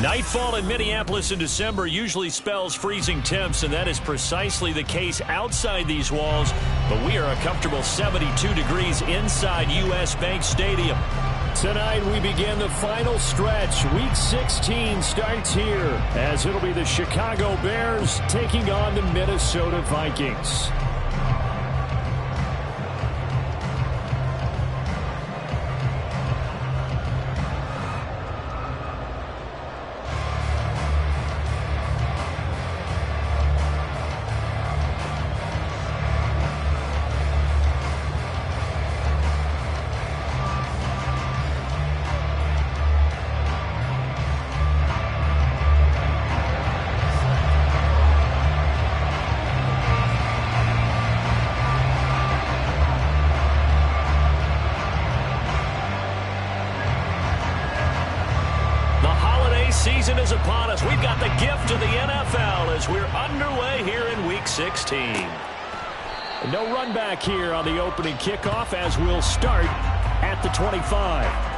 Nightfall in Minneapolis in December usually spells freezing temps, and that is precisely the case outside these walls. But we are a comfortable 72 degrees inside U.S. Bank Stadium. Tonight we begin the final stretch. Week 16 starts here as it'll be the Chicago Bears taking on the Minnesota Vikings. Season is upon us. We've got the gift of the NFL as we're underway here in Week 16. No run back here on the opening kickoff as we'll start at the 25.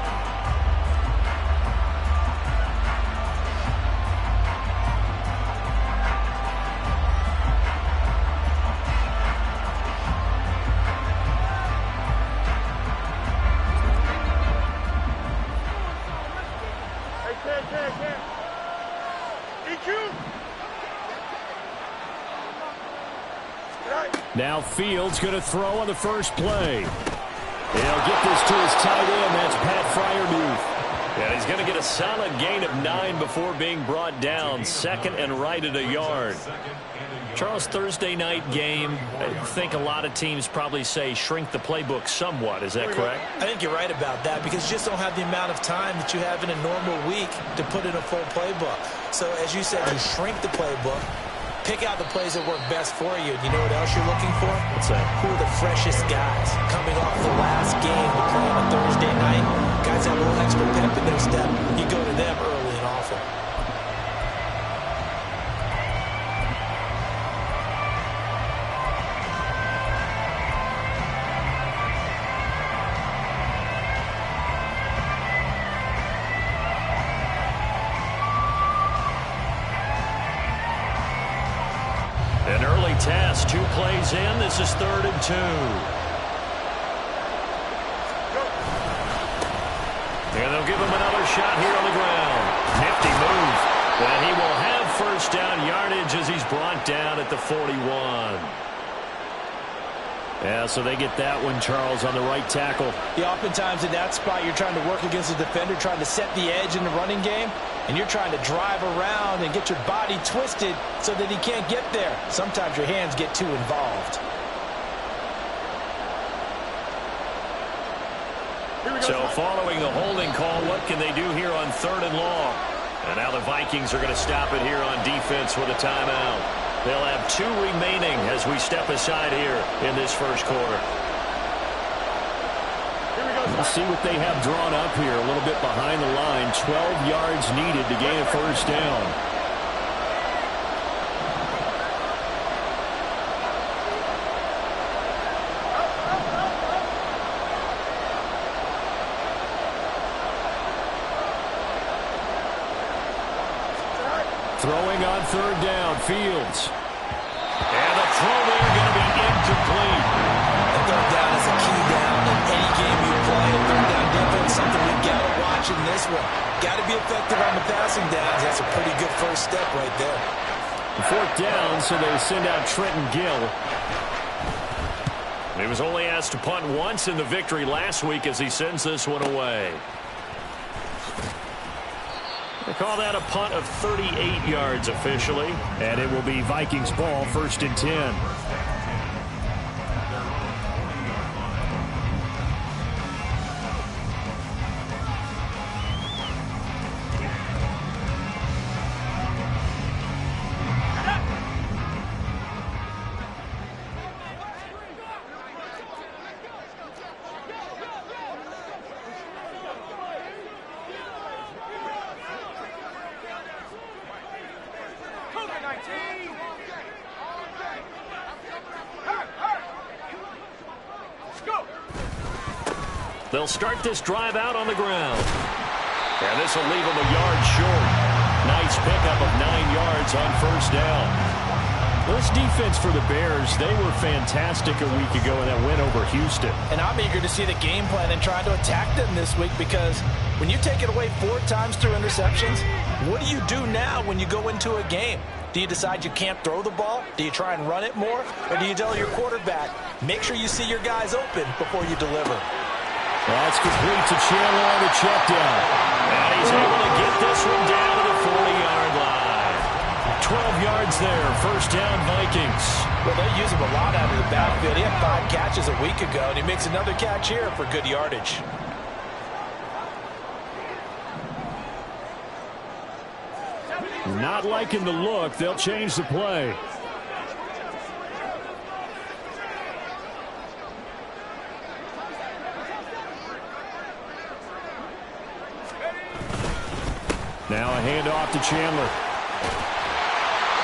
Now Fields going to throw on the first play. He'll get this to his tight end. That's Pat Freiermuth. Yeah, he's going to get a solid gain of 9 before being brought down. Second and right at a yard. Charles, Thursday night game, I think a lot of teams probably say shrink the playbook somewhat. Is that correct? I think you're right about that because you just don't have the amount of time that you have in a normal week to put in a full playbook. So as you said, you shrink the playbook. Pick out the plays that work best for you. You know what else you're looking for? What's that? Who are the freshest guys coming off the last game to play on a Thursday night? Guys have a little extra pep in their step. You go to them early and often. An early task, 2 plays in. This is 3rd and 2. And they'll give him another shot here on the ground. Nifty move. And he will have first down yardage as he's brought down at the 41. Yeah, so they get that one, Charles, on the right tackle. Yeah, oftentimes in that spot, you're trying to work against a defender, trying to set the edge in the running game, and you're trying to drive around and get your body twisted so that he can't get there. Sometimes your hands get too involved. So following the holding call, what can they do here on 3rd and long? And now the Vikings are going to stop it here on defense with a timeout. They'll have 2 remaining as we step aside here in this first quarter. We'll see what they have drawn up here. A little bit behind the line. 12 yards needed to gain a first down. Throwing on 3rd down, Fields. And the throw there going to be incomplete. The 3rd down is a key down in any game you play. And 3rd down defense, something we've got to watch in this one. Got to be effective on the passing downs. That's a pretty good first step right there. 4th down, so they send out Trenton Gill. He was only asked to punt once in the victory last week as he sends this one away. They call that a punt of 38 yards officially. And it will be Vikings ball, 1st and 10. They'll start this drive out on the ground. And this will leave them a yard short. nice pickup of 9 yards on first down. This defense for the Bears, they were fantastic a week ago in that win over Houston. And I'm eager to see the game plan and try to attack them this week, because when you take it away 4 times through interceptions, what do you do now when you go into a game? Do you decide you can't throw the ball? Do you try and run it more? Or do you tell your quarterback, make sure you see your guys open before you deliver? That's complete to Chandler on the check down. And he's able to get this one down to the 40-yard line. 12 yards there, first down Vikings. Well, they use him a lot out of the backfield. He had 5 catches a week ago, and he makes another catch here for good yardage. Not liking the look. They'll change the play. Now a handoff to Chandler.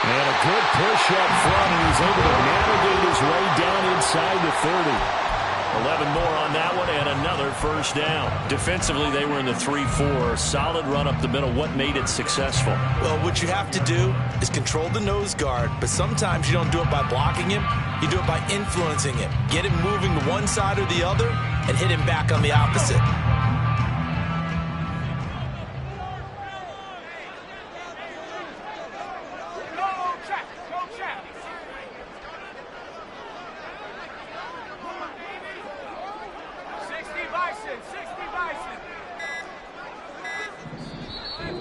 And a good push up front, and he's able to navigate his way down inside the 30. 11 more on that one, and another first down. Defensively, they were in the 3-4. Solid run up the middle. What made it successful? Well, what you have to do is control the nose guard, but sometimes you don't do it by blocking him. You do it by influencing him. Get him moving to one side or the other and hit him back on the opposite.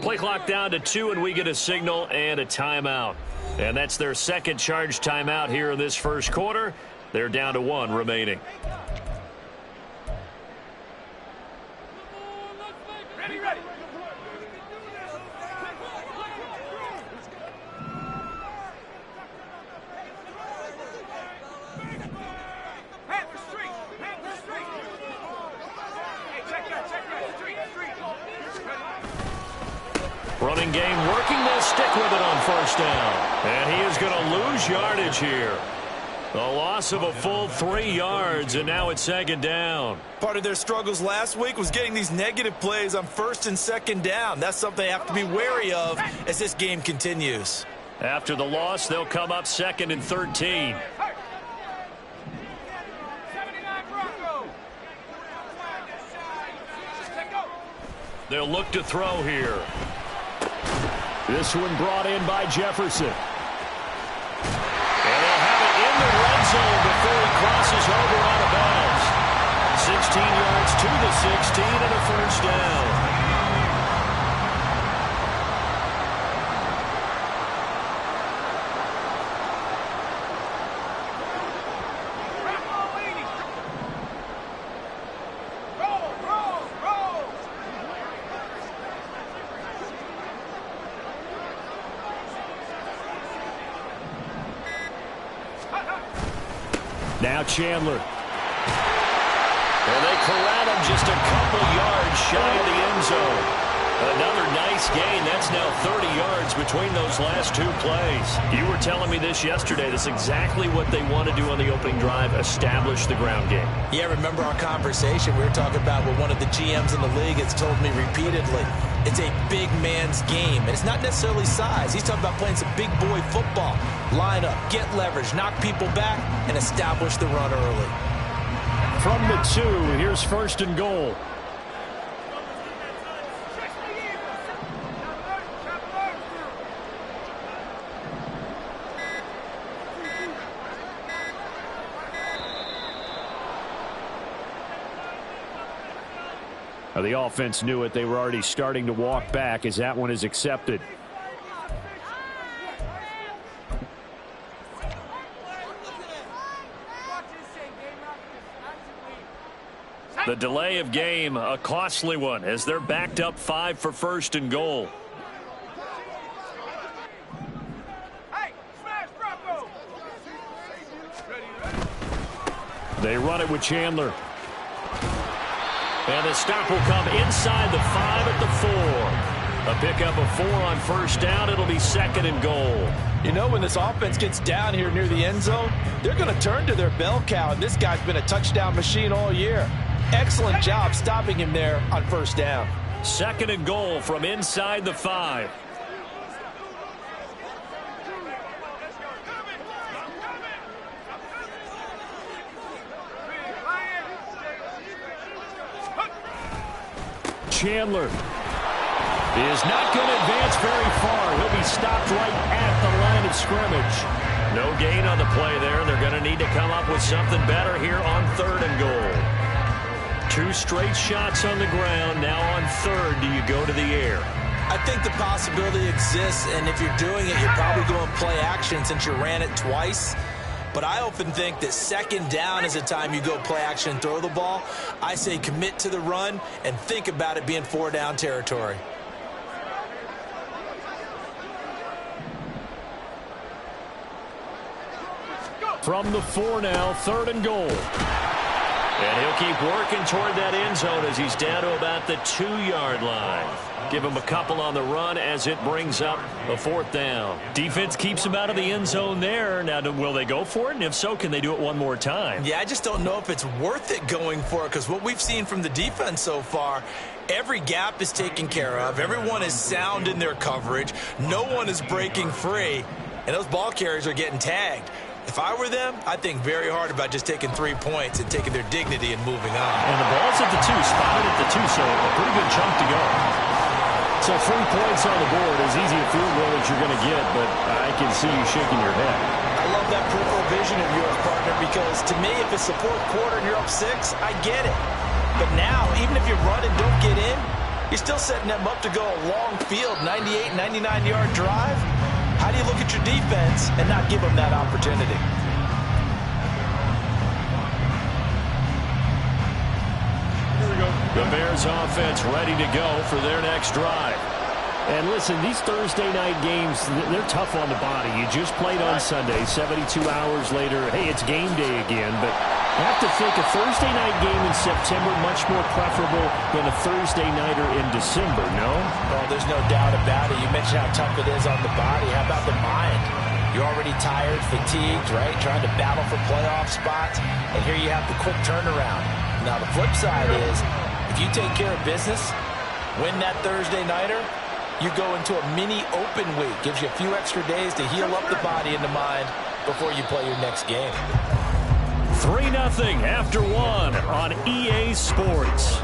Play clock down to 2, and we get a signal and a timeout. And that's their second charge timeout here in this first quarter. They're down to 1 remaining. Ready. Running game working. They'll stick with it on first down. And he is going to lose yardage here. A loss of a full 3 yards, and now it's second down. Part of their struggles last week was getting these negative plays on first and second down. That's something they have to be wary of as this game continues. After the loss, they'll come up 2nd and 13. They'll look to throw here. This one brought in by Jefferson. And they'll have it in the red zone before he crosses over out of bounds. 16 yards to the 16 and a first down. Now Chandler. And they corral him just a couple yards shy of the end zone. Another nice gain. That's now 30 yards between those last 2 plays. You were telling me this yesterday. That's exactly what they want to do on the opening drive, establish the ground game. Yeah, remember our conversation? We were talking about what one of the GMs in the league has told me repeatedly. It's a big man's game, and it's not necessarily size. He's talking about playing some big boy football. Line up, get leverage, knock people back, and establish the run early. From the 2, here's first and goal. The offense knew it. They were already starting to walk back as that one is accepted. The delay of game, a costly one, as they're backed up 5 for first and goal. They run it with Chandler. And the stop will come inside the 5 at the 4. A pickup of 4 on first down. It'll be 2nd and goal. You know, when this offense gets down here near the end zone, they're going to turn to their bell cow, and this guy's been a touchdown machine all year. Excellent job stopping him there on first down. 2nd and goal from inside the 5. Chandler is not going to advance very far. He'll be stopped right at the line of scrimmage. No gain on the play there. They're going to need to come up with something better here on 3rd and goal. 2 straight shots on the ground. Now on 3rd, do you go to the air? I think the possibility exists, and if you're doing it, you're probably going play action since you ran it twice. But I often think that 2nd down is the time you go play action and throw the ball. I say commit to the run and think about it being 4-down territory. From the 4 now, 3rd and goal. And he'll keep working toward that end zone as he's down to about the 2-yard line. Give him a couple on the run as it brings up a 4th down. Defense keeps him out of the end zone there. Now, will they go for it? And if so, can they do it one more time? Yeah, I just don't know if it's worth it going for it, because what we've seen from the defense so far, every gap is taken care of. Everyone is sound in their coverage. No one is breaking free, and those ball carriers are getting tagged. If I were them, I'd think very hard about just taking 3 points and taking their dignity and moving on. And the ball's at the 2, spotted at the 2, so a pretty good chunk to go. So 3 points on the board, as easy a field goal as you're going to get, but I can see you shaking your head. I love that peripheral vision of yours, partner, because to me, if it's the 4th quarter and you're up 6, I get it. But now, even if you run and don't get in, you're still setting them up to go a long field, 98, 99-yard drive. How do you look at your defense and not give them that opportunity? The Bears offense ready to go for their next drive. And listen, these Thursday night games, they're tough on the body. You just played on Sunday, 72 hours later. Hey, it's game day again, but I have to think a Thursday night game in September much more preferable than a Thursday nighter in December, no? Oh, there's no doubt about it. You mentioned how tough it is on the body. How about the mind? You're already tired, fatigued, right? Trying to battle for playoff spots, and here you have the quick turnaround. Now, the flip side is, if you take care of business, win that Thursday nighter, you go into a mini open week. Gives you a few extra days to heal up the body and the mind before you play your next game. 3-0 after 1 on EA Sports.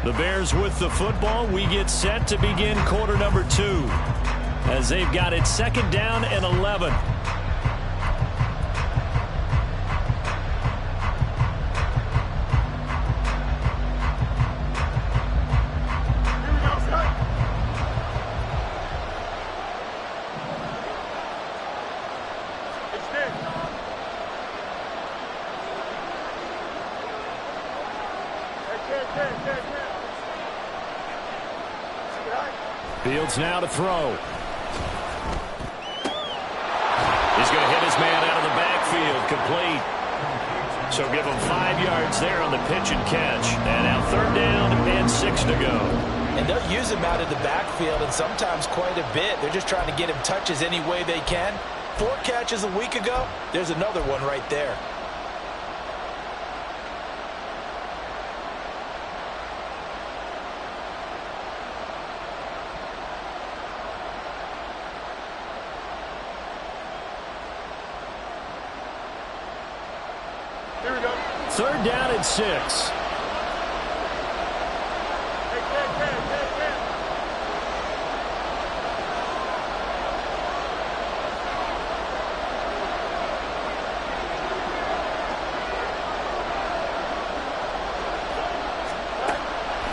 The Bears with the football. We get set to begin quarter number 2 as they've got it 2nd down and 11. Fields now to throw. He's going to hit his man out of the backfield, complete. So give him 5 yards there on the pitch and catch. And now 3rd down and 6 to go. And they'll use him out of the backfield, and sometimes quite a bit. They're just trying to get him touches any way they can. 4 catches a week ago, there's another one right there. Here we go. 3rd down and 6.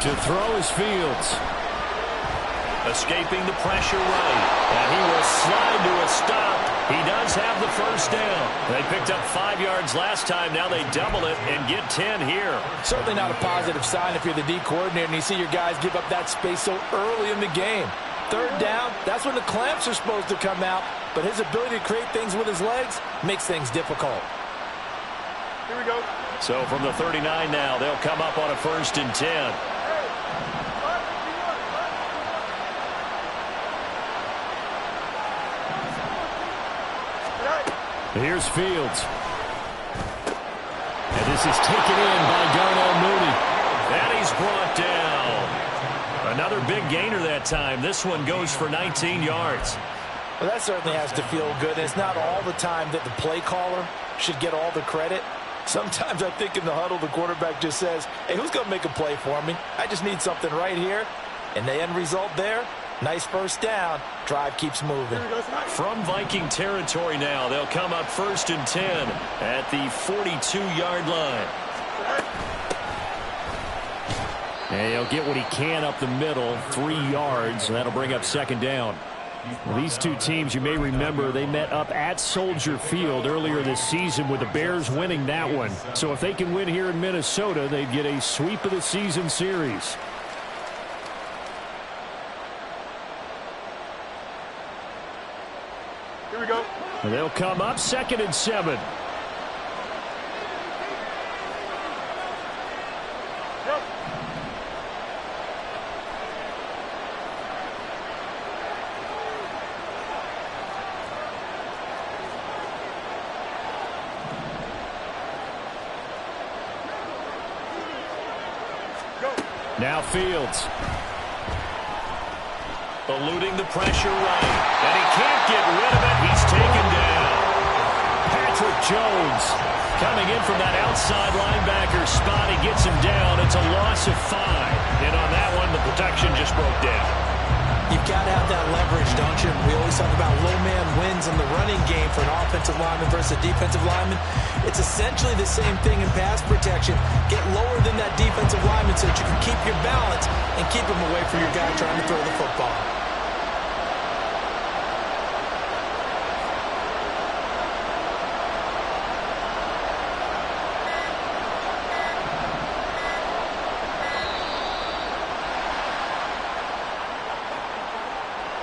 To throw is Fields. Escaping the pressure right. And he will slide to a stop. He does have the 1st down. They picked up 5 yards last time. Now they double it and get 10 here. Certainly not a positive sign if you're the D coordinator and you see your guys give up that space so early in the game. 3rd down, that's when the clamps are supposed to come out. But his ability to create things with his legs makes things difficult. Here we go. So from the 39 now, they'll come up on a 1st and 10. Here's Fields. And this is taken in by Darnell Mooney. And he's brought down. Another big gainer that time. This one goes for 19 yards. Well, that certainly has to feel good. It's not all the time that the play caller should get all the credit. Sometimes I think in the huddle, the quarterback just says, hey, who's going to make a play for me? I just need something right here. And the end result there, nice first down. Drive keeps moving. From Viking territory now, they'll come up 1st and 10 at the 42-yard line. And he'll get what he can up the middle, 3 yards, and that'll bring up 2nd down. Well, these two teams, you may remember, they met up at Soldier Field earlier this season with the Bears winning that one. So if they can win here in Minnesota, they'd get a sweep of the season series. Here we go. And they'll come up 2nd and 7. Now Fields. Eluding the pressure right. And he can't get rid of it. He's taken down. Patrick Jones coming in from that outside linebacker spot. He gets him down. It's a loss of 5. And on that one, the protection just broke down. You've got to have that leverage, don't you? We always talk about low man wins in the running game for an offensive lineman versus a defensive lineman. It's essentially the same thing in pass protection. Get lower than that defensive lineman so that you can keep your balance and keep him away from your guy trying to throw the football.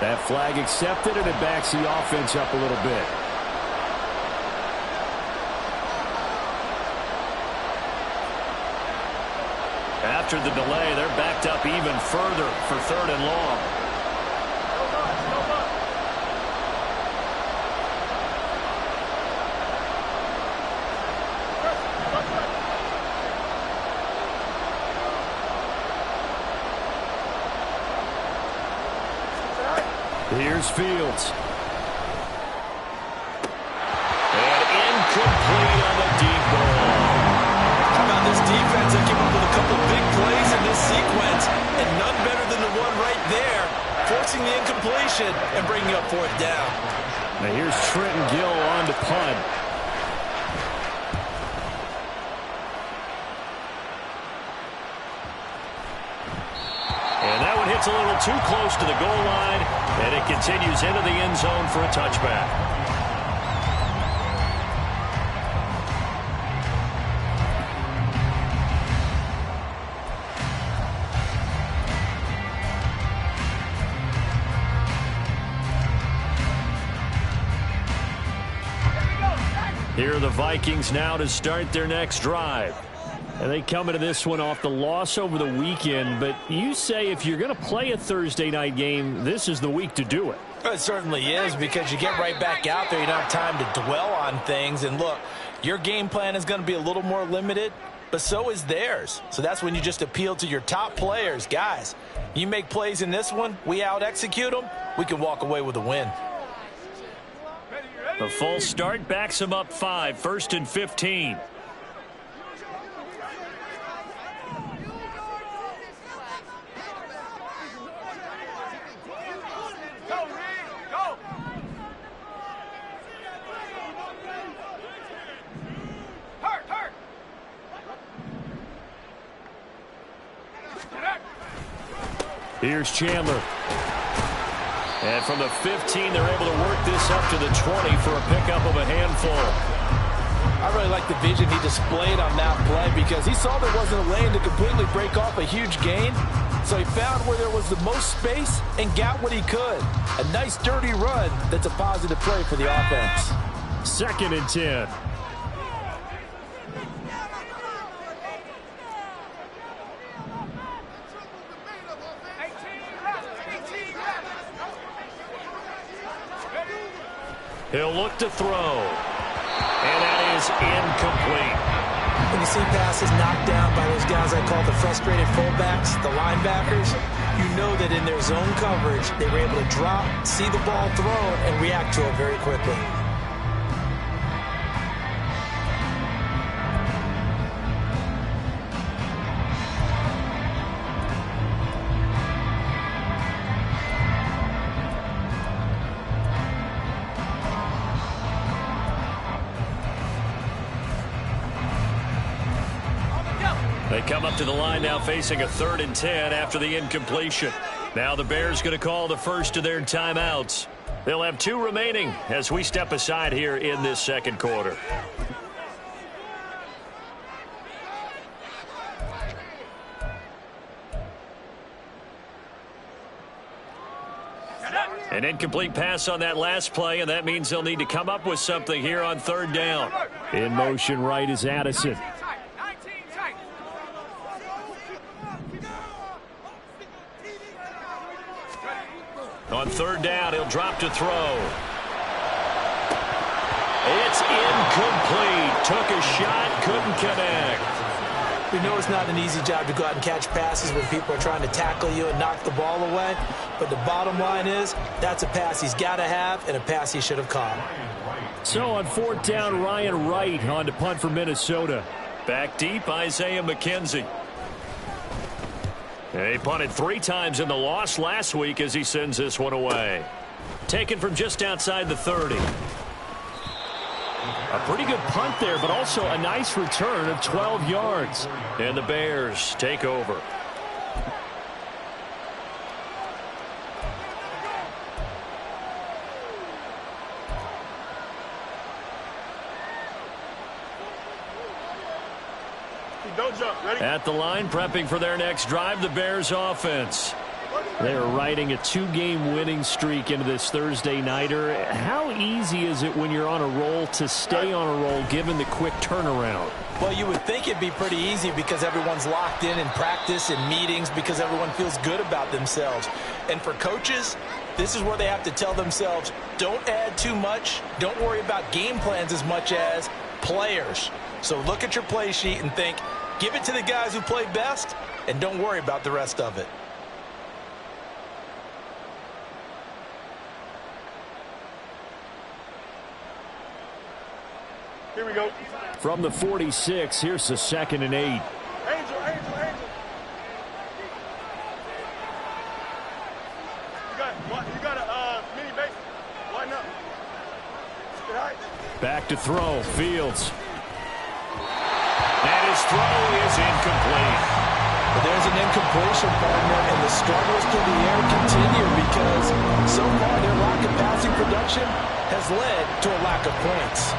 That flag accepted, and it backs the offense up a little bit. After the delay, they're backed up even further for 3rd and long. Here's Fields. And incomplete on the deep ball. How about this defense? They came up with a couple big plays in this sequence, and none better than the one right there, forcing the incompletion and bringing up 4th down. Now here's Trenton Gill on to punt. And that one hits a little too close to the goal line, and it continues into the end zone for a touchback. Here are the Vikings now to start their next drive. And they come into this one off the loss over the weekend, but you say if you're going to play a Thursday night game, this is the week to do it. It certainly is, because you get right back out there. You don't have time to dwell on things. And look, your game plan is going to be a little more limited, but so is theirs. So that's when you just appeal to your top players. Guys, you make plays in this one, we out-execute them, we can walk away with a win. The false start backs him up 5, 1st and 15. Here's Chandler. And from the 15, they're able to work this up to the 20 for a pickup of a handful. I really like the vision he displayed on that play, because he saw there wasn't a lane to completely break off a huge gain. So he found where there was the most space and got what he could. A nice dirty run that's a positive play for the offense. 2nd and 10. He'll look to throw. And that is incomplete. When you see passes knocked down by those guys I call the frustrated fullbacks, the linebackers, you know that in their zone coverage, they were able to drop, see the ball thrown, and react to it very quickly. They come up to the line now facing a 3rd and 10 after the incompletion. Now the Bears going to call the first of their timeouts. They'll have 2 remaining as we step aside here in this second quarter. An incomplete pass on that last play, and that means they'll need to come up with something here on 3rd down. In motion right is Addison. On 3rd down, he'll drop to throw. It's incomplete. Took a shot, couldn't connect. We know it's not an easy job to go out and catch passes when people are trying to tackle you and knock the ball away. But the bottom line is, that's a pass he's got to have and a pass he should have caught. So on 4th down, Ryan Wright on to punt for Minnesota. Back deep, Isaiah McKenzie. He punted 3 times in the loss last week as he sends this one away. Taken from just outside the 30. A pretty good punt there, but also a nice return of 12 yards. And the Bears take over. Don't jump. Ready? At the line, prepping for their next drive, the Bears offense. They're riding a 2-game winning streak into this Thursday nighter. How easy is it when you're on a roll to stay on a roll given the quick turnaround? Well, you would think it'd be pretty easy because everyone's locked in practice and meetings because everyone feels good about themselves. And for coaches, this is where they have to tell themselves, don't add too much. Don't worry about game plans as much as players. So look at your play sheet and think, give it to the guys who play best, and don't worry about the rest of it. Here we go. From the 46, here's the 2nd and 8. Angel. You got a mini base. Line up. Get high. Back to throw, Fields. And his throw is incomplete. But there's an incompletion, partner, and the struggles through the air continue because so far their lack of passing production has led to a lack of points.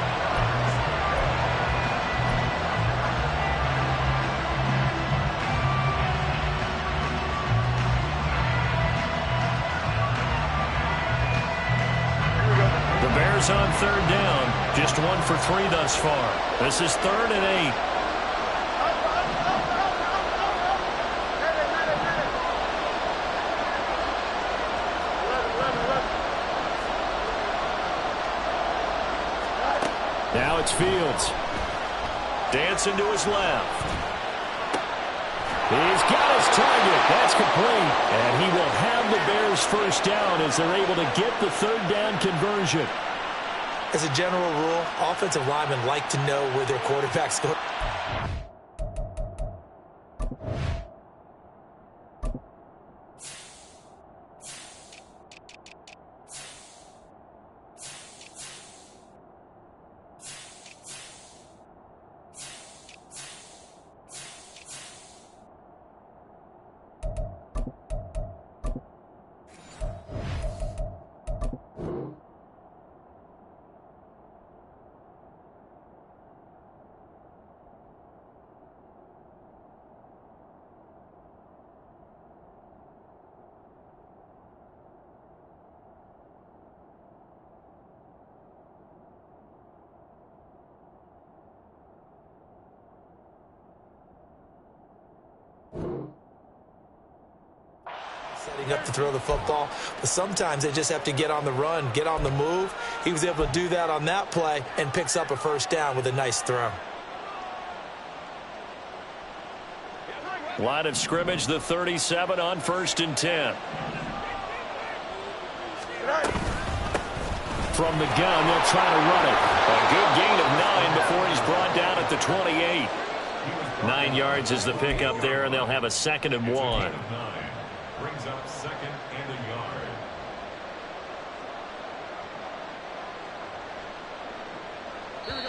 On 3rd down, just 1 for 3 thus far. This is 3rd and 8. Now it's Fields. Dancing to his left. He's got his target. That's complete. And he will have the Bears first down as they're able to get the 3rd down conversion. As a general rule, offensive linemen like to know where their quarterback's going. Setting up to throw the football, but sometimes they just have to get on the run, get on the move. He was able to do that on that play and picks up a first down with a nice throw. Line of scrimmage, the 37 on 1st and 10. From the gun, they'll try to run it. A good gain of 9 before he's brought down at the 28. 9 yards is the pickup there, and they'll have a 2nd and 1. Brings up 2nd and a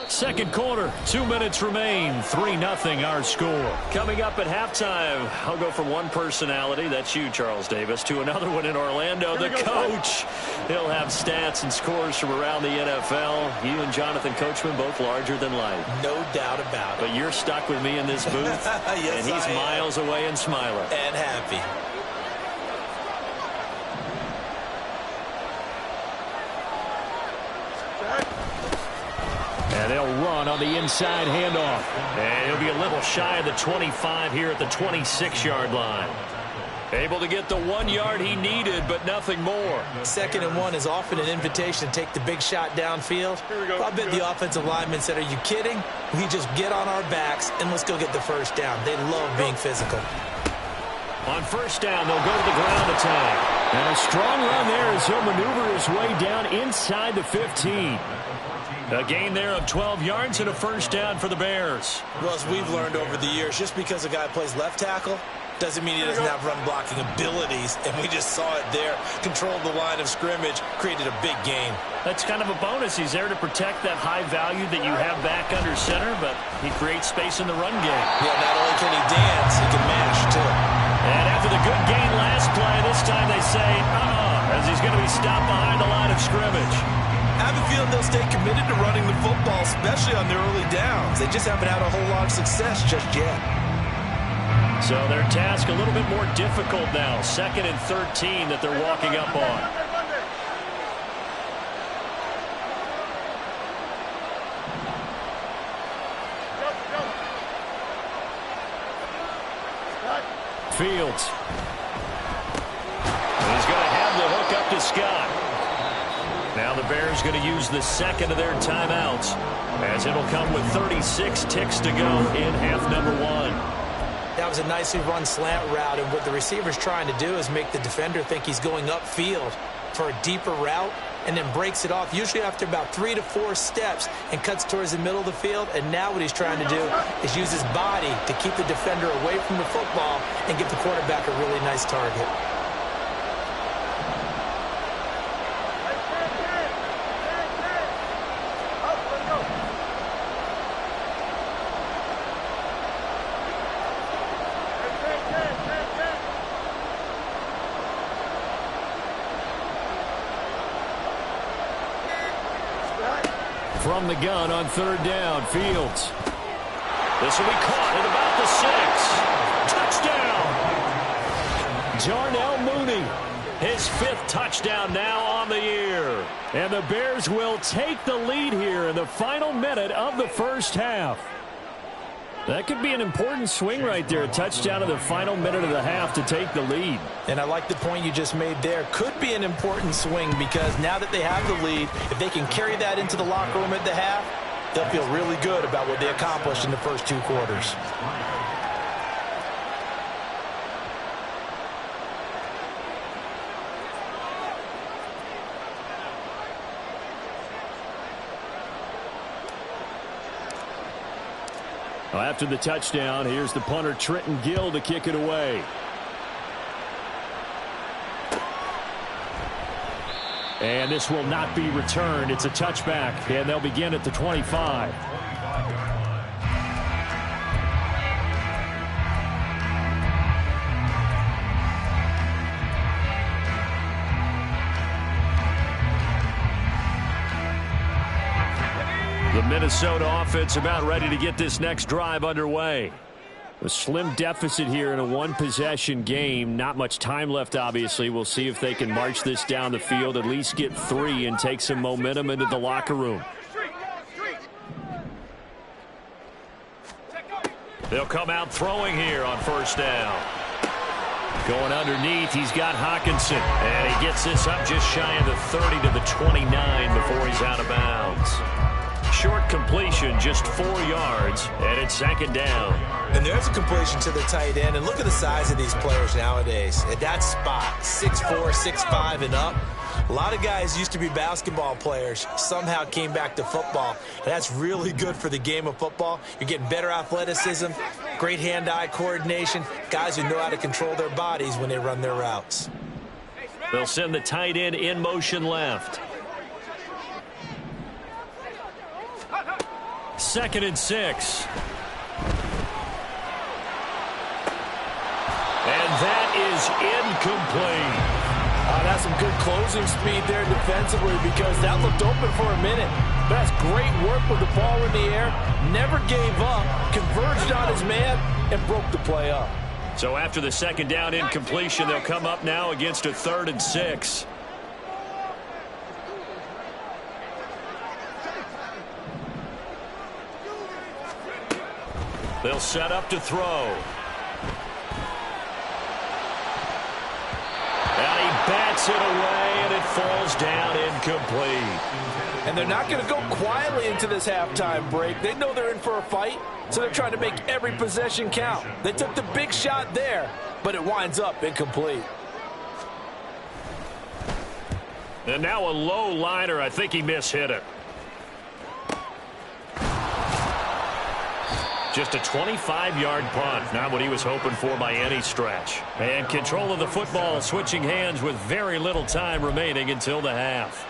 Second quarter, 2 minutes remain. 3-0 our score. Coming up at halftime, I'll go from one personality, that's you, Charles Davis, to another one in Orlando, the coach. He'll have stats and scores from around the NFL. You and Jonathan Coachman both larger than life. No doubt about it. But you're stuck with me in this booth, yes, and he's miles away and smiling. And happy. And they'll run on the inside handoff. And he'll be a little shy of the 25 here at the 26-yard line. Able to get the 1 yard he needed, but nothing more. 2nd and 1 is often an invitation to take the big shot downfield. I bet the offensive linemen said, are you kidding? We just get on our backs and let's go get the first down. They love being physical. On first down, they'll go to the ground attack. And a strong run there as he'll maneuver his way down inside the 15. A gain there of 12 yards and a first down for the Bears. Well, as we've learned over the years, just because a guy plays left tackle doesn't mean he doesn't have run-blocking abilities, and we just saw it there. Controlled the line of scrimmage, created a big gain. That's kind of a bonus. He's there to protect that high value that you have back under center, but he creates space in the run game. Yeah, not only can he dance, he can mash, too. And after the good gain last play, this time they say, as he's going to be stopped behind the line of scrimmage. I have a feeling they'll stay committed to running the football, especially on their early downs. They just haven't had a whole lot of success just yet. So their task a little bit more difficult now. 2nd and 13 that they're walking up on. Fields. He's going to have the hook up to Scott. Now the Bears going to use the 2nd of their timeouts, as it'll come with 36 ticks to go in half number 1. That was a nicely run slant route, and what the receiver's trying to do is make the defender think he's going upfield for a deeper route, and then breaks it off, usually after about 3 to 4 steps, and cuts towards the middle of the field. And now what he's trying to do is use his body to keep the defender away from the football and give the quarterback a really nice target. From the gun on 3rd down, Fields. This will be caught at about the 6. Touchdown! Darnell Mooney. His 5th touchdown now on the year. And the Bears will take the lead here in the final minute of the first half. That could be an important swing right there. A touchdown in the final minute of the half to take the lead. And I like the point you just made there. Could be an important swing because now that they have the lead, if they can carry that into the locker room at the half, they'll feel really good about what they accomplished in the first 2 quarters. After the touchdown, here's the punter Trenton Gill to kick it away. And this will not be returned. It's a touchback, and they'll begin at the 25. The Minnesota offense about ready to get this next drive underway. A slim deficit here in a one-possession game. Not much time left, obviously. We'll see if they can march this down the field, at least get 3, and take some momentum into the locker room. They'll come out throwing here on first down. Going underneath, he's got Hawkinson. And he gets this up just shy of the 30 to the 29 before he's out of bounds. Short completion, just 4 yards, and it's 2nd down. And there's a completion to the tight end. And look at the size of these players nowadays. At that spot, 6'4", 6'5", and up. A lot of guys used to be basketball players, somehow came back to football. And that's really good for the game of football. You're getting better athleticism, great hand-eye coordination, guys who know how to control their bodies when they run their routes. They'll send the tight end in motion left. 2nd and 6. And that is incomplete. That's some good closing speed there defensively because that looked open for a minute. But that's great work with the ball in the air. Never gave up, converged on his man, and broke the play up. So after the 2nd down incompletion, they'll come up now against a 3rd and 6. They'll set up to throw. And he bats it away, and it falls down incomplete. And they're not going to go quietly into this halftime break. They know they're in for a fight, so they're trying to make every possession count. They took the big shot there, but it winds up incomplete. And now a low liner. I think he mishit it. Just a 25-yard punt. Not what he was hoping for by any stretch. And control of the football switching hands with very little time remaining until the half.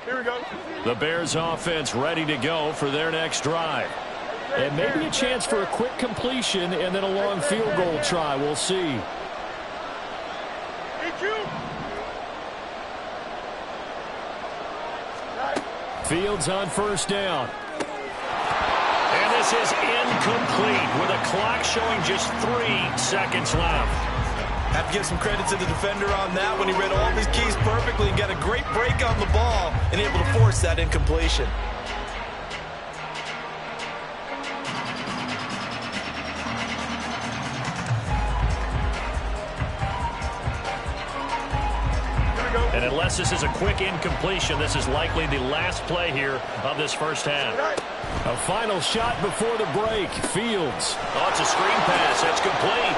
Here we go. The Bears offense ready to go for their next drive. And maybe a chance for a quick completion and then a long field goal try. We'll see. Fields on 1st down. And this is incomplete with a clock showing just 3 seconds left. Have to give some credit to the defender on that when he read all of his keys perfectly and got a great break on the ball and able to force that incompletion. And unless this is a quick incompletion, this is likely the last play here of this first half. A final shot before the break. Fields. Oh, it's a screen pass. That's complete.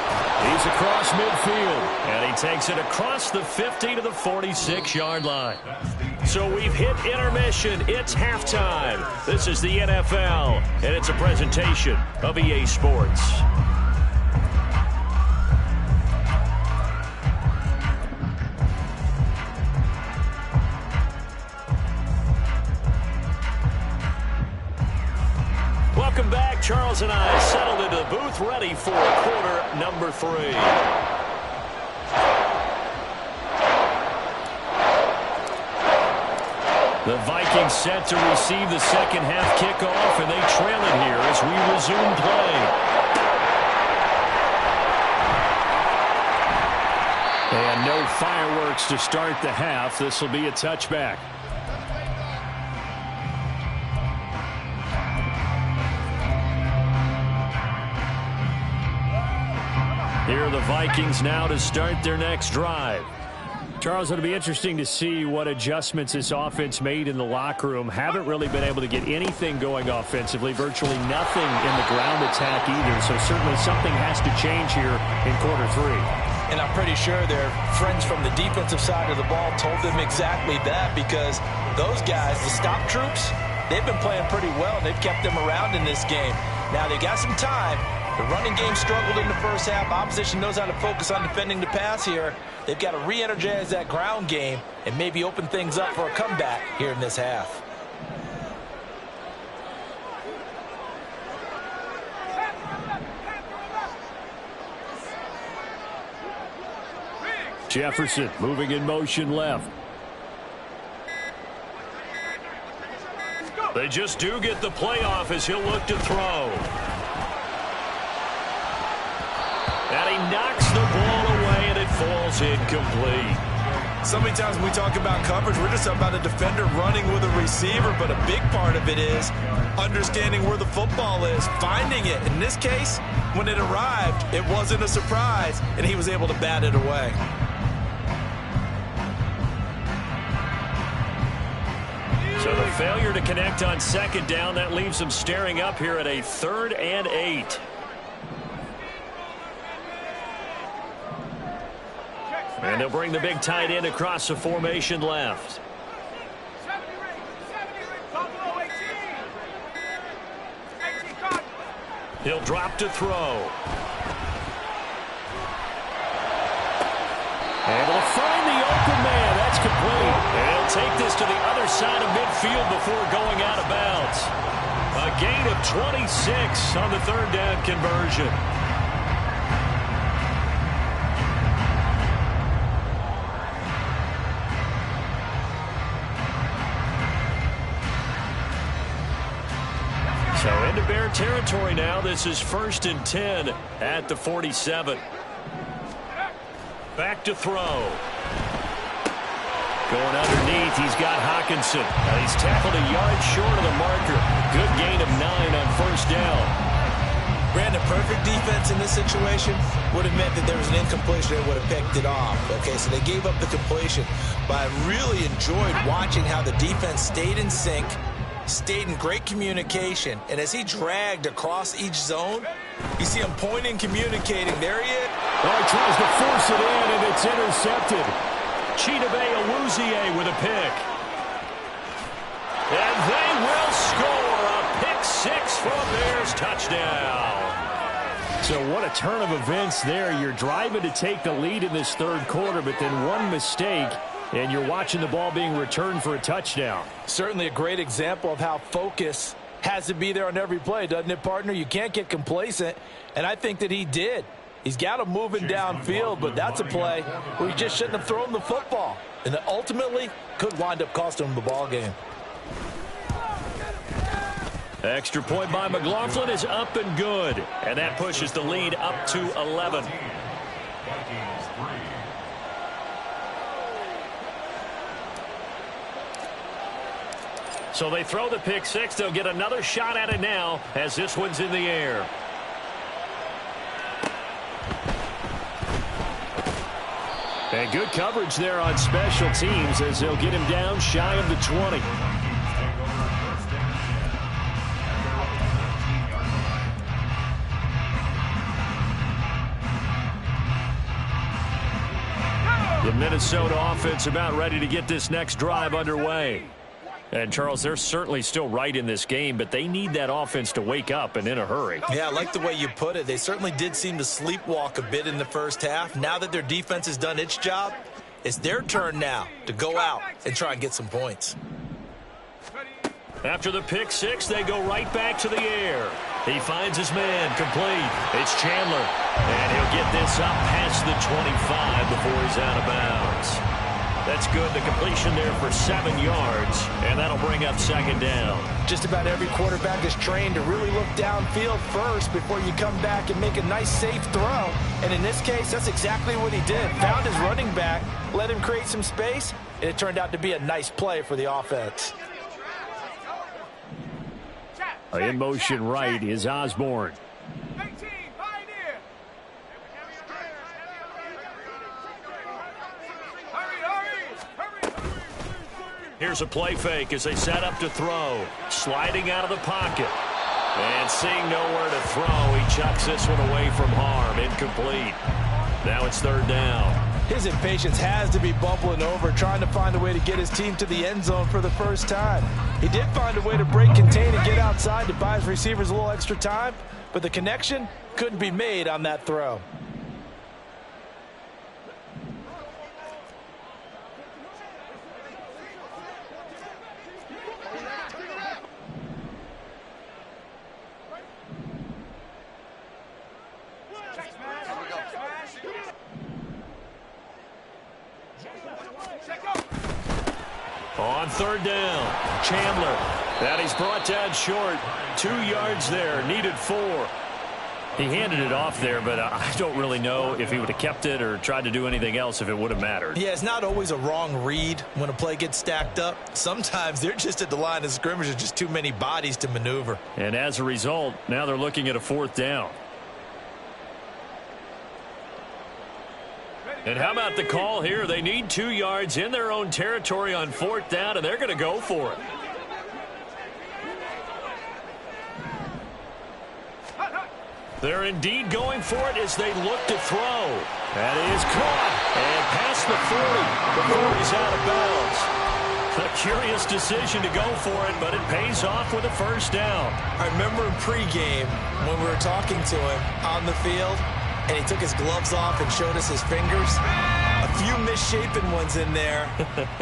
He's across midfield. And he takes it across the 50 to the 46-yard line. So we've hit intermission. It's halftime. This is the NFL, and it's a presentation of EA Sports. Welcome back. Charles and I settled into the booth ready for quarter number 3. The Vikings set to receive the second half kickoff, and they trail it here as we resume play. And no fireworks to start the half. This will be a touchback. Here are the Vikings now to start their next drive. Charles, it'll be interesting to see what adjustments this offense made in the locker room. Haven't really been able to get anything going offensively, virtually nothing in the ground attack either. So certainly something has to change here in quarter 3. And I'm pretty sure their friends from the defensive side of the ball told them exactly that, because those guys, the stop troops, they've been playing pretty well. They've kept them around in this game. Now they got some time. The running game struggled in the first half. Opposition knows how to focus on defending the pass here. They've got to re-energize that ground game and maybe open things up for a comeback here in this half. Jefferson moving in motion left. They just do get the playoff as he'll look to throw. And he knocks the ball away, and it falls incomplete. So many times when we talk about coverage, we're just talking about a defender running with a receiver, but a big part of it is understanding where the football is, finding it. In this case, when it arrived, it wasn't a surprise, and he was able to bat it away. So the failure to connect on second down, that leaves them staring up here at a 3rd and 8. And And they'll bring the big tight end across the formation left. He'll drop to throw. Able to find the open man. That's complete. And he'll take this to the other side of midfield before going out of bounds. A gain of 26 on the third down conversion. So into Bear territory now. This is 1st and 10 at the 47. Back to throw. Going underneath, he's got Hawkinson. He's tackled a yard short of the marker. Good gain of 9 on 1st down. Brandon, perfect defense in this situation would have meant that there was an incompletion and would have picked it off. Okay, so they gave up the completion. But I really enjoyed watching how the defense stayed in sync, stayed in great communication, and as he dragged across each zone, you see him pointing, communicating. There he is. Oh, he tries to force it in, and it's intercepted. Chidobe Awuzie with a pick. And they will score a pick 6 for a Bears touchdown. So what a turn of events there. You're driving to take the lead in this third quarter, but then one mistake, and you're watching the ball being returned for a touchdown. Certainly a great example of how focus has to be there on every play, doesn't it, partner? You can't get complacent, and I think that he did. He's got him moving downfield, but that's a play where he just shouldn't have thrown the football. And it ultimately could wind up costing him the ball game. Extra point by McLaughlin is up and good. And that pushes the lead up to 11. So they throw the pick 6. They'll get another shot at it now as this one's in the air. And good coverage there on special teams as they'll get him down shy of the 20. The Minnesota offense about ready to get this next drive underway. And, Charles, they're certainly still right in this game, but they need that offense to wake up and in a hurry. Yeah, I like the way you put it. They certainly did seem to sleepwalk a bit in the first half. Now that their defense has done its job, it's their turn now to go out and try and get some points. After the pick 6, they go right back to the air. He finds his man complete. It's Chandler, and he'll get this up past the 25 before he's out of bounds. That's good. The completion there for 7 yards, and that'll bring up 2nd down. Just about every quarterback is trained to really look downfield first before you come back and make a nice, safe throw. And in this case, that's exactly what he did. Found his running back, let him create some space, and it turned out to be a nice play for the offense. In motion right is Osborne. Here's a play fake as they set up to throw. Sliding out of the pocket. And seeing nowhere to throw, he chucks this one away from harm. Incomplete. Now it's 3rd down. His impatience has to be bubbling over, trying to find a way to get his team to the end zone for the first time. He did find a way to break, contain, and get outside to buy his receivers a little extra time, but the connection couldn't be made on that throw. On 3rd down, Chandler. That he's brought down short. 2 yards there, needed 4. He handed it off there, but I don't really know if he would have kept it or tried to do anything else if it would have mattered. Yeah, it's not always a wrong read when a play gets stacked up. Sometimes they're just at the line of scrimmage. There's just too many bodies to maneuver. And as a result, now they're looking at a 4th down. And how about the call here? They need 2 yards in their own territory on 4th down, and they're going to go for it. They're indeed going for it as they look to throw. That is caught. And past the 40 before he's out of bounds. A curious decision to go for it, but it pays off with a first down. I remember in pregame when we were talking to him on the field, and he took his gloves off and showed us his fingers. A few misshapen ones in there,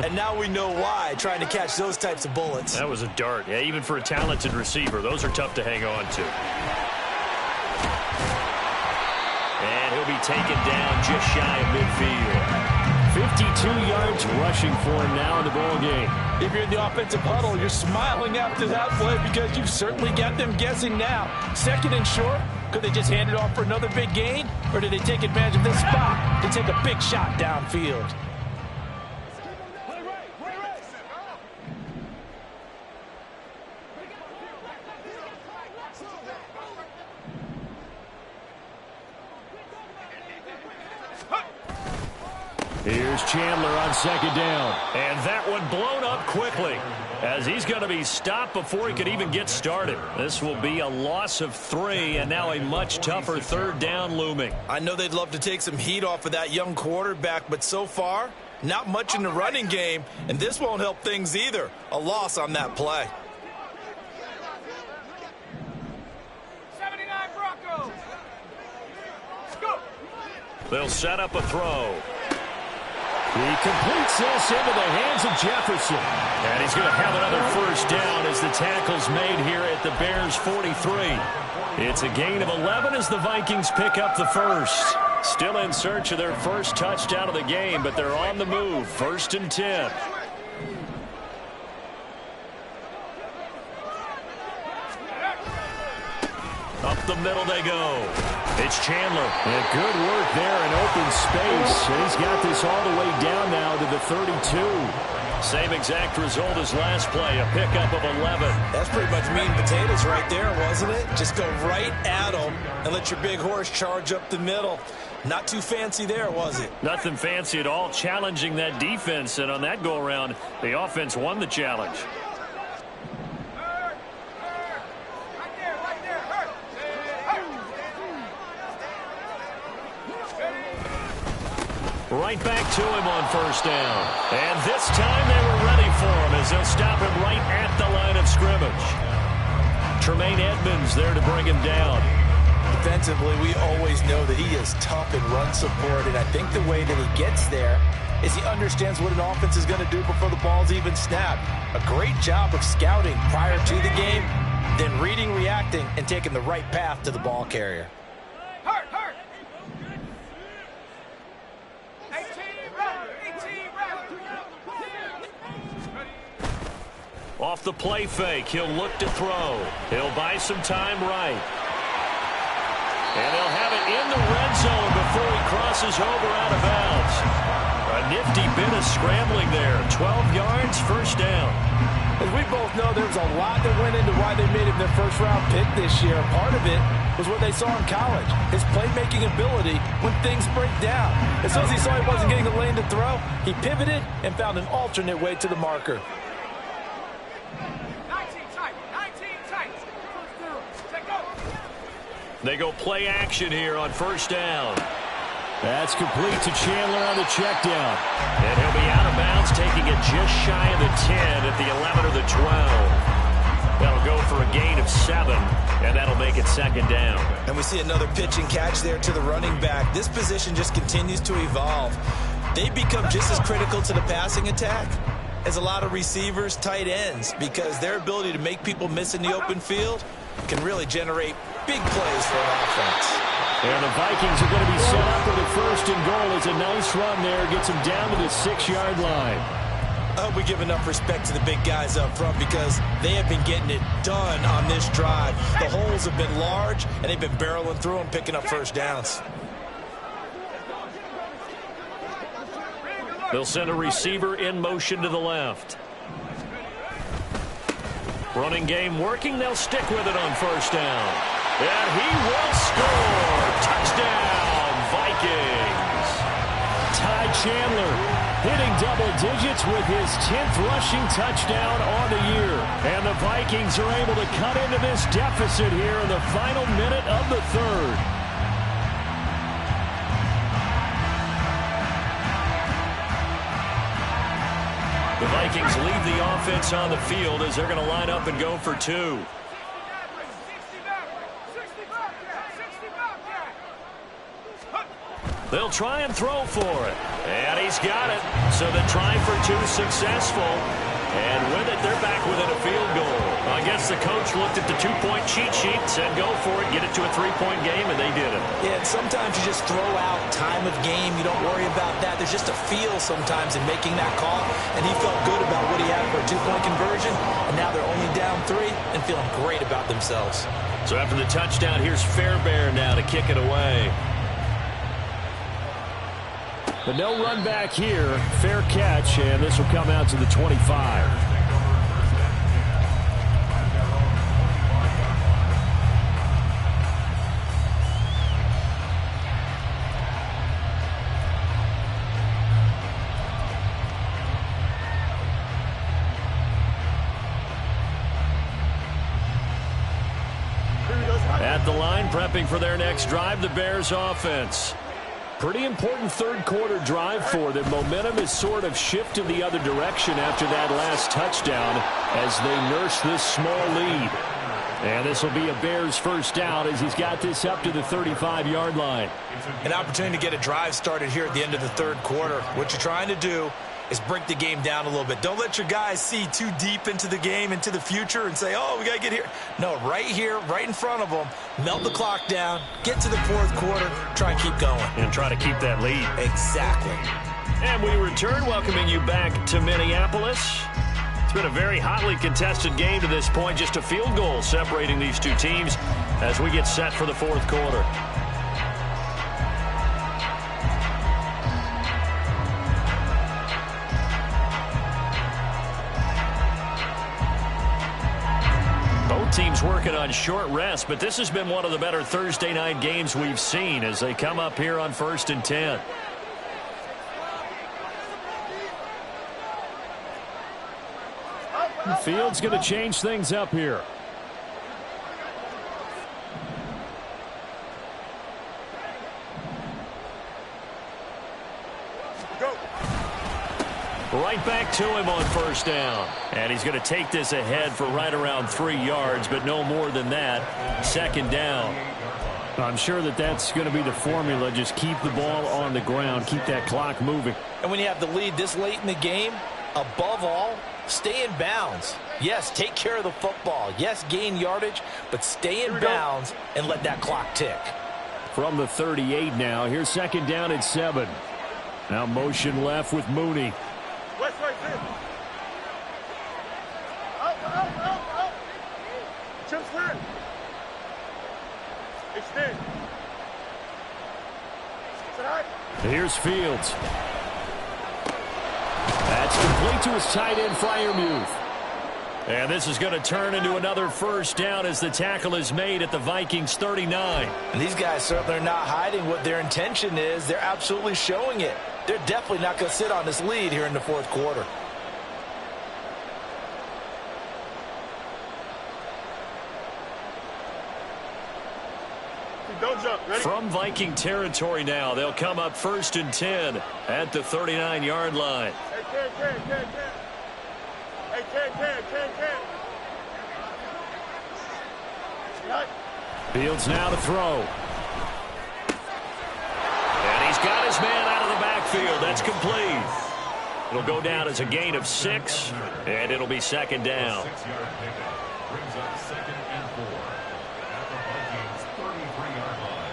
and now we know why, trying to catch those types of bullets. That was a dart. Yeah, even for a talented receiver, those are tough to hang on to. And he'll be taken down just shy of midfield. 52 yards rushing for him now in the ball game. If you're in the offensive huddle, you're smiling after that play because you've certainly got them guessing now. Second and short, could they just hand it off for another big gain? Or did they take advantage of this spot to take a big shot downfield? Here's Chandler on second down. And that one blown up quickly as he's going to be stopped before he could even get started. This will be a loss of 3 and now a much tougher third down looming. I know they'd love to take some heat off of that young quarterback, but so far, not much in the running game, and this won't help things either. A loss on that play. 79 Broncos. Let's go. They'll set up a throw. He completes this into the hands of Jefferson. And he's going to have another first down as the tackle's made here at the Bears' 43. It's a gain of 11 as the Vikings pick up the first. Still in search of their first touchdown of the game, but they're on the move. 1st and 10. Up the middle they go. It's Chandler. And good work there in open space. And he's got this all the way down now to the 32. Same exact result as last play, a pickup of 11. That's pretty much meat and potatoes right there, wasn't it? Just go right at them and let your big horse charge up the middle. Not too fancy there, was it? Nothing fancy at all, challenging that defense. And on that go-around, the offense won the challenge. Right back to him on first down. And this time they were ready for him as they'll stop him right at the line of scrimmage. Tremaine Edmonds there to bring him down. Defensively, we always know that he is tough in run support, and I think the way that he gets there is he understands what an offense is going to do before the ball's even snapped. A great job of scouting prior to the game, then reading, reacting, and taking the right path to the ball carrier. Off the play fake, he'll look to throw. He'll buy some time right. And they'll have it in the red zone before he crosses over out of bounds. A nifty bit of scrambling there. 12 yards, first down. As we both know, there was a lot that went into why they made him their first-round pick this year. Part of it was what they saw in college, his playmaking ability when things break down. As soon as he saw he wasn't getting the lane to throw, he pivoted and found an alternate way to the marker. They go play action here on first down. That's complete to Chandler on the check down. And he'll be out of bounds, taking it just shy of the 10 at the 11 or the 12. That'll go for a gain of 7, and that'll make it second down. And we see another pitch and catch there to the running back. This position just continues to evolve. They become just as critical to the passing attack as a lot of receivers, tight ends, because their ability to make people miss in the open field can really generate big plays for an offense. And the Vikings are going to be set up with a 1st and goal. It's a nice run there. Gets them down to the 6-yard line. I hope we give enough respect to the big guys up front because they have been getting it done on this drive. The holes have been large, and they've been barreling through them, picking up first downs. They'll send a receiver in motion to the left. Running game working. They'll stick with it on first down. And he will score. Touchdown, Vikings. Ty Chandler hitting double digits with his 10th rushing touchdown on the year. And the Vikings are able to cut into this deficit here in the final minute of the third. The Vikings leave the offense on the field as they're going to line up and go for two. They'll try and throw for it. And he's got it. So the try for two successful. And with it, they're back within a field goal. I guess the coach looked at the two-point cheat sheet, said go for it, get it to a three-point game, and they did it. Yeah, and sometimes you just throw out time of game. You don't worry about that. There's just a feel sometimes in making that call, and he felt good about what he had for a two-point conversion, and now they're only down 3 and feeling great about themselves. So after the touchdown, here's Fairbairn now to kick it away. But no run back here. Fair catch, and this will come out to the 25. At the line, prepping for their next drive, the Bears offense. Pretty important third quarter drive for them. Momentum is sort of shifted the other direction after that last touchdown as they nurse this small lead. And this will be a Bears first down as he's got this up to the 35-yard line. An opportunity to get a drive started here at the end of the third quarter. What you're trying to do is break the game down a little bit. Don't let your guys see too deep into the game, into the future, and say, oh, we got to get here. No, right here, right in front of them, melt the clock down, get to the fourth quarter, try and keep going. And try to keep that lead. Exactly. And we return, welcoming you back to Minneapolis. It's been a very hotly contested game to this point, just a field goal separating these two teams as we get set for the fourth quarter. Teams working on short rest, but this has been one of the better Thursday night games we've seen as they come up here on 1st and 10. The field's going to change things up here. Right back to him on first down. And he's going to take this ahead for right around 3 yards, but no more than that. Second down. I'm sure that that's going to be the formula. Just keep the ball on the ground. Keep that clock moving. And when you have the lead this late in the game, above all, stay in bounds. Yes, take care of the football. Yes, gain yardage, but stay in bounds and let that clock tick. From the 38 now, here's second down at 7. Now motion left with Mooney. West right there. Out. Chip's clear. Extend. Here's Fields. That's complete to his tight end, Freiermuth. And this is going to turn into another first down as the tackle is made at the Vikings 39. And these guys certainly are not hiding what their intention is. They're absolutely showing it. They're definitely not going to sit on this lead here in the fourth quarter. Don't jump. Ready? From Viking territory now, they'll come up 1st and 10 at the 39-yard line. Hey, Ken. Fields now to throw. And he's got his man out of the backfield. That's complete. It'll go down as a gain of 6, and it'll be second down. 6-yard pickup brings up 2nd and 4 at the Vikings 33-yard line.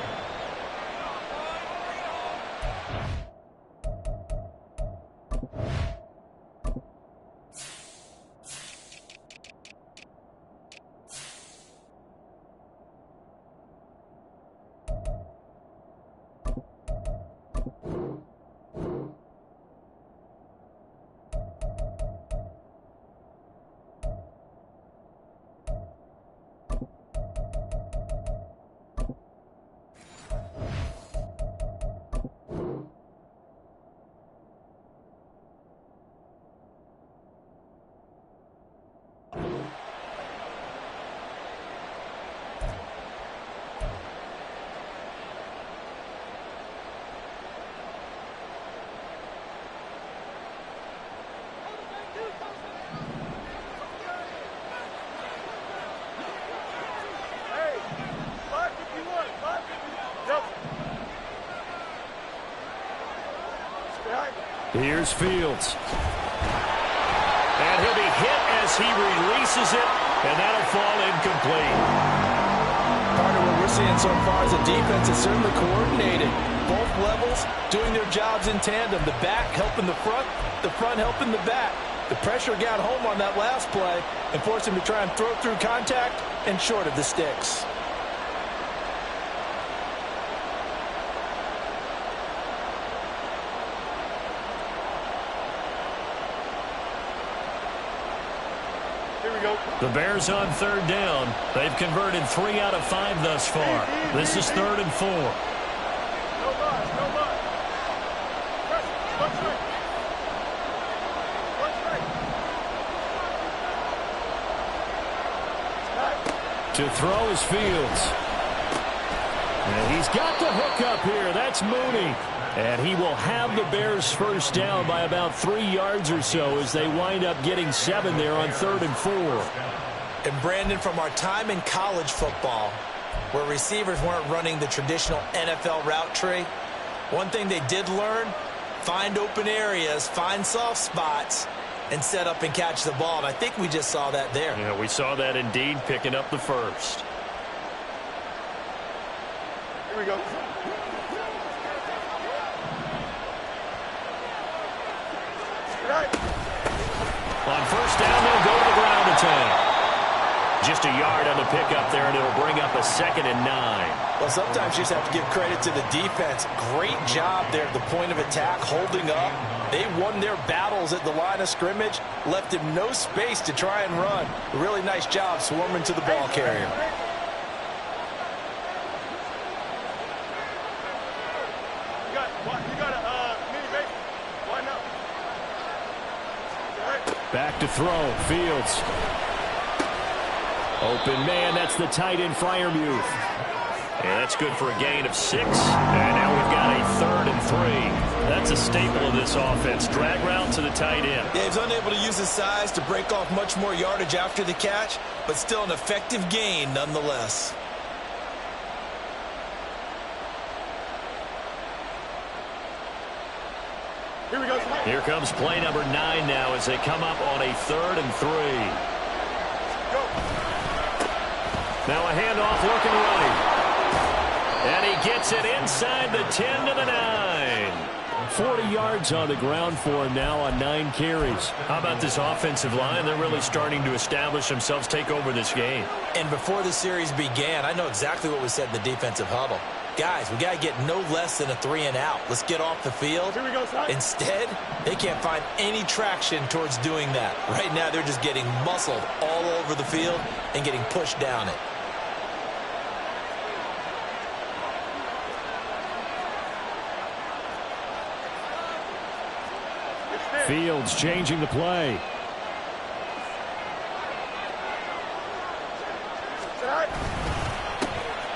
Here's Fields. And he'll be hit as he releases it, and that'll fall incomplete. Part of what we're seeing so far is the defense is certainly coordinated. Both levels doing their jobs in tandem. The back helping the front helping the back. The pressure got home on that last play and forced him to try and throw through contact and short of the sticks. The Bears on third down. They've converted 3 out of 5 thus far. This is 3rd and 4. No bus, no bus. One straight. One straight. To throw is Fields. And he's got the hook up here. That's Mooney. And he will have the Bears first down by about 3 yards or so as they wind up getting 7 there on 3rd and 4. And Brandon, from our time in college football, where receivers weren't running the traditional NFL route tree, one thing they did learn, find open areas, find soft spots, and set up and catch the ball. And I think we just saw that there. Yeah, we saw that indeed, picking up the first. Here we go. On first down, they'll go to the ground attack. Just a yard on the pickup there, and it'll bring up a 2nd and 9. Well, sometimes you just have to give credit to the defense. Great job there at the point of attack, holding up. They won their battles at the line of scrimmage, left him no space to try and run. A really nice job swarming to the ball carrier. You got a mini base. Why not? Back to throw. Fields. Open man. That's the tight end, Freiermuth. And that's good for a gain of 6. And now we've got a 3rd and 3. That's a staple of this offense. Drag route to the tight end. Yeah, he's unable to use his size to break off much more yardage after the catch, but still an effective gain nonetheless. Here we go. Here comes play number 9 now as they come up on a 3rd and 3. Go. Now a handoff looking right. And he gets it inside the 10 to the 9. 40 yards on the ground for him now on 9 carries. How about this offensive line? They're really starting to establish themselves, take over this game. And before the series began, I know exactly what we said in the defensive huddle. Guys, we got to get no less than a 3 and out. Let's get off the field. Here we go, son. Instead, they can't find any traction towards doing that. Right now, they're just getting muscled all over the field and getting pushed down it. Fields changing the play.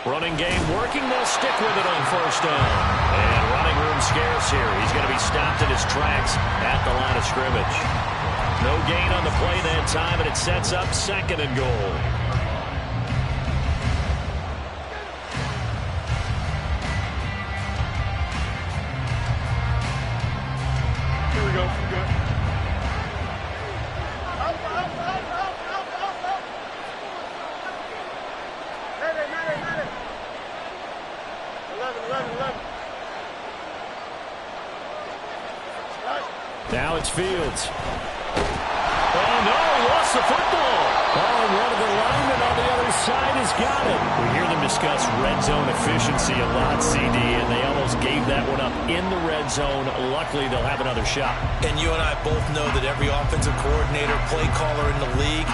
Running game working. They'll stick with it on first down. And running room scarce here. He's going to be stopped in his tracks at the line of scrimmage. No gain on the play that time, and it sets up 2nd and goal. Here we go. Good. 11. Now it's Fields. Oh, no, lost the football. Oh, and one of the linemen on the other side has got it. We hear them discuss red zone efficiency a lot, CD, and they almost gave that one up in the red zone. Luckily, they'll have another shot. And you and I both know that every offensive coordinator, play caller in the league,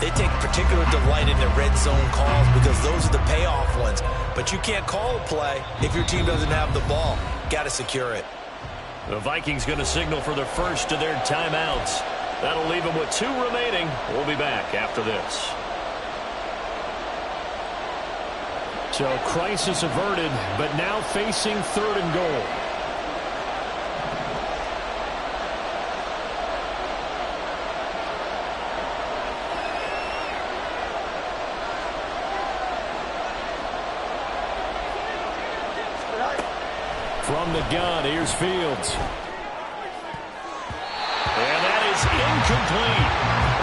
they take particular delight in their red zone calls because those are the payoff ones. But you can't call a play if your team doesn't have the ball. Got to secure it. The Vikings going to signal for the first of their timeouts. That'll leave them with 2 remaining. We'll be back after this. So crisis averted, but now facing 3rd and goal. From the gun, here's Fields. incomplete.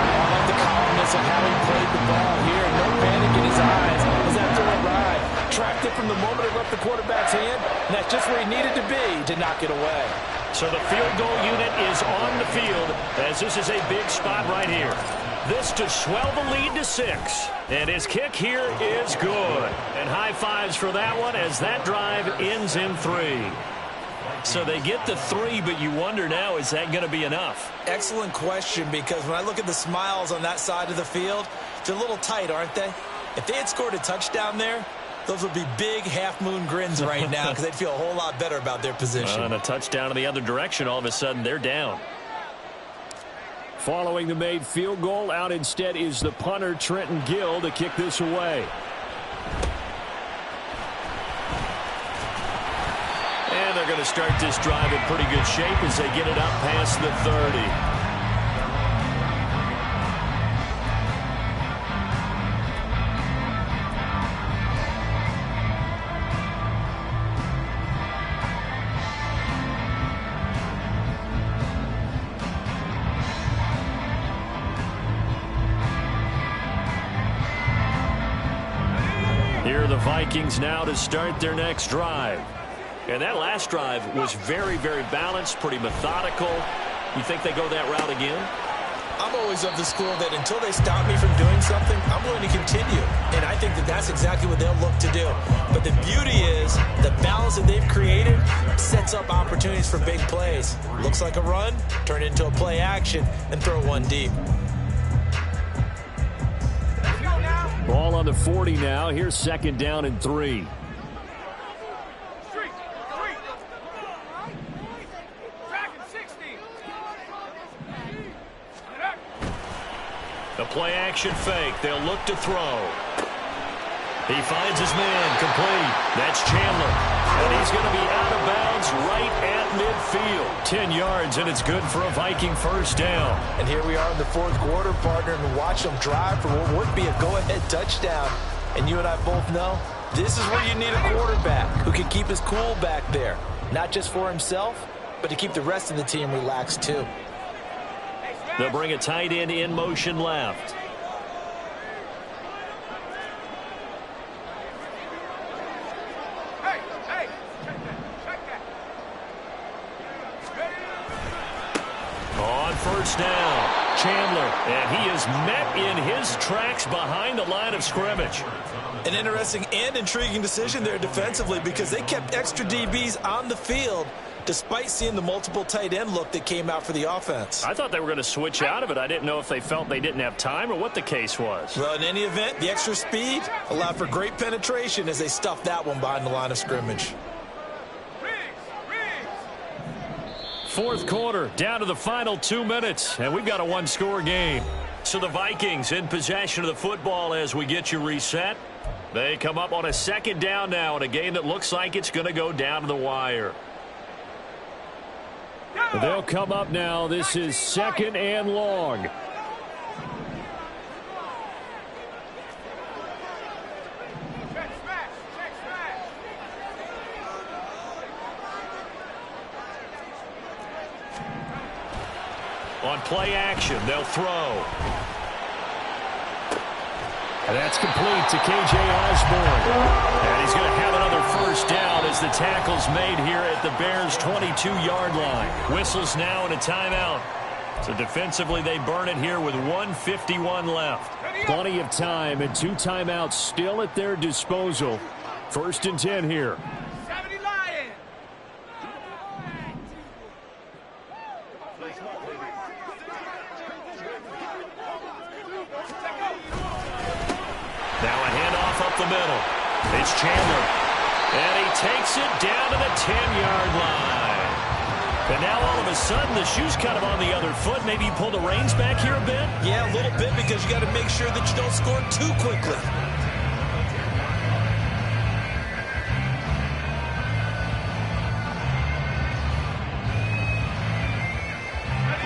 I like the calmness of how he played the ball here. No panic in his eyes as that throw arrived. Tracked it from the moment it left the quarterback's hand, and that's just where he needed to be to knock it away. So the field goal unit is on the field as this is a big spot right here. This to swell the lead to 6. And his kick here is good. And high fives for that one as that drive ends in 3. So they get the 3, but you wonder now, is that going to be enough? Excellent question, because when I look at the smiles on that side of the field, they're a little tight, aren't they? If they had scored a touchdown there, those would be big half-moon grins right now because they'd feel a whole lot better about their position. And a touchdown in the other direction, all of a sudden they're down. Following the made field goal, out instead is the punter, Trenton Gill, to kick this away. And they're going to start this drive in pretty good shape as they get it up past the 30. Here are the Vikings now to start their next drive. And that last drive was very, very balanced, pretty methodical. You think they go that route again? I'm always of the school that until they stop me from doing something, I'm going to continue. And I think that that's exactly what they'll look to do. But the beauty is the balance that they've created sets up opportunities for big plays. Looks like a run, turn it into a play action, and throw one deep. Ball on the 40 now. Here's 2nd down and 3. The play action fake. They'll look to throw. He finds his man complete. That's Chandler. And he's going to be out of bounds right at midfield. 10 yards, and it's good for a Viking first down. And here we are in the 4th quarter, partner, and watch them drive for what would be a go-ahead touchdown. And you and I both know this is where you need a quarterback who can keep his cool back there. Not just for himself, but to keep the rest of the team relaxed too. They'll bring a tight end in motion left. On first down, Chandler, and he is met in his tracks behind the line of scrimmage. An interesting and intriguing decision there defensively because they kept extra DBs on the field despite seeing the multiple tight end look that came out for the offense. I thought they were going to switch out of it. I didn't know if they felt they didn't have time or what the case was. Well, in any event, the extra speed allowed for great penetration as they stuffed that one behind the line of scrimmage. 4th quarter, down to the final 2 minutes, and we've got a one-score game. So the Vikings in possession of the football as we get you reset. They come up on a 2nd down now in a game that looks like it's going to go down to the wire. They'll come up now. This is 2nd and long. On play action, they'll throw. And that's complete to K.J. Osborne. And he's going to have another first down as the tackle's made here at the Bears' 22-yard line. Whistles now and a timeout. So defensively, they burn it here with 1:51 left. Plenty of time and 2 timeouts still at their disposal. 1st and 10 here. Now a handoff up the middle. It's Chandler. And he takes it down to the 10-yard line. And now all of a sudden the shoe's kind of on the other foot. Maybe you pull the reins back here a bit? Yeah, a little bit because you got to make sure that you don't score too quickly.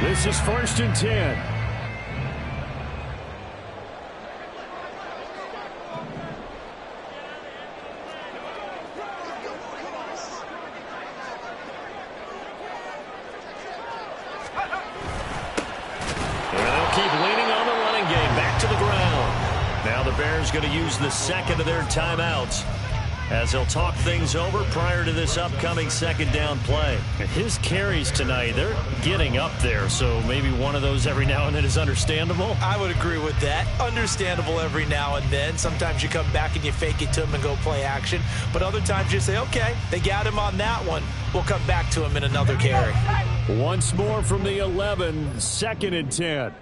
This is 1st and 10. keep leaning on the running game. Back to the ground. Now the Bears going to use the second of their timeouts as they'll talk things over prior to this upcoming second down play. His carries tonight, they're getting up there, so maybe one of those every now and then is understandable. I would agree with that. Understandable every now and then. Sometimes you come back and you fake it to him and go play action. But other times you say, okay, they got him on that one. We'll come back to him in another carry. Once more from the 11, 2nd and 10.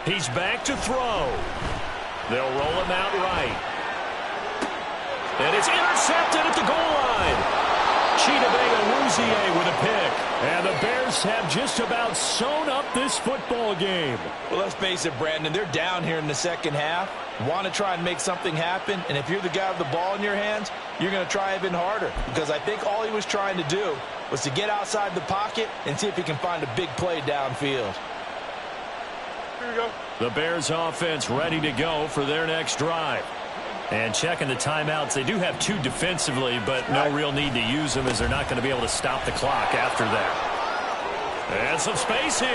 He's back to throw. They'll roll him out right. And it's intercepted at the goal line. Chidobe with a pick. And the Bears have just about sewn up this football game. Well, let's face it, Brandon. They're down here in the second half. Want to try and make something happen. And if you're the guy with the ball in your hands, you're going to try even harder. Because I think all he was trying to do was to get outside the pocket and see if he can find a big play downfield. Here we go. The Bears offense ready to go for their next drive. And checking the timeouts, they do have 2 defensively, but no real need to use them as they're not going to be able to stop the clock after that. And some space here.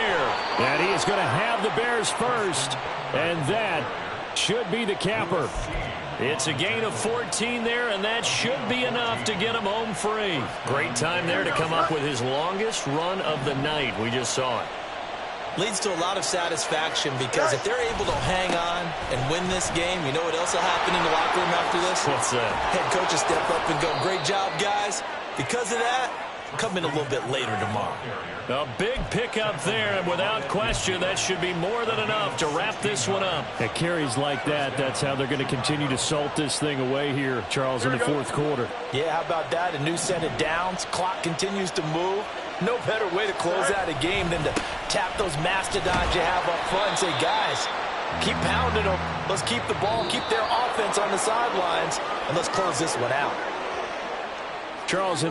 And he is going to have the Bears first. And that should be the capper. It's a gain of 14 there, and that should be enough to get him home free. Great time there to come up with his longest run of the night. We just saw it. Leads to a lot of satisfaction because if they're able to hang on and win this game, you know what else will happen in the locker room after this? What's that? Head coach will step up and go, great job, guys. Because of that, come in a little bit later tomorrow. A big pickup there, and without question, that should be more than enough to wrap this one up. At carries like that, that's how they're going to continue to salt this thing away here, Charles, in the 4th quarter. Yeah, how about that? A new set of downs. Clock continues to move. No better way to close out a game than to tap those mastodons you have up front and say, guys, keep pounding them. Let's keep the ball, keep their offense on the sidelines, and let's close this one out. Charles,